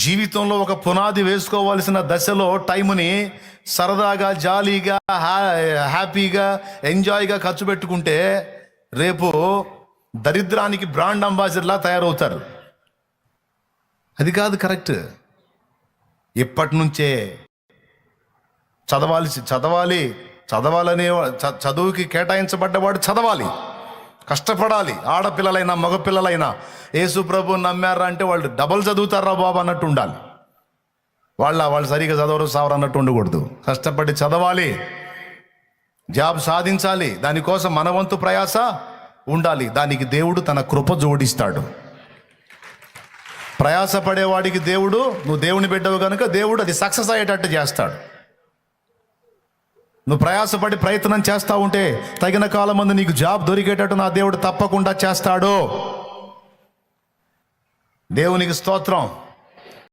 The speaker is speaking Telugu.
జీవితంలో ఒక పునాది వేసుకోవాల్సిన దశలో టైంని సరదాగా, జాలీగా, హ్యాపీగా, ఎంజాయ్గా ఖర్చు పెట్టుకుంటే రేపు దరిద్రానికి బ్రాండ్ అంబాసిడర్లా తయారవుతారు. అది కాదు కరెక్ట్. ఇప్పటి నుంచే చదవాలనే చదువుకి కేటాయించబడ్డవాడు చదవాలి, కష్టపడాలి. ఆడపిల్లలైనా మగపిల్లలైనా యేసు ప్రభు నమ్మారా అంటే వాళ్ళు డబల్ చదువుతారా బాబు అన్నట్టు ఉండాలి. వాళ్ళు సరిగా చదవరు సావరు అన్నట్టు ఉండకూడదు. కష్టపడి చదవాలి, జాబ్ సాధించాలి. దానికోసం మన వంతు ప్రయాస ఉండాలి. దానికి దేవుడు తన కృప జోడిస్తాడు. ప్రయాసపడేవాడికి దేవుడు, నువ్వు దేవుని బిడ్డవు కనుక దేవుడు అది సక్సెస్ అయ్యేటట్టు చేస్తాడు. నువ్వు ప్రయాసపడి ప్రయత్నం చేస్తూ ఉంటే తగిన కాలం ముందు నీకు జాబ్ దొరికేటట్టు నా దేవుడు తప్పకుండా చేస్తాడు. దేవునికి స్తోత్రం.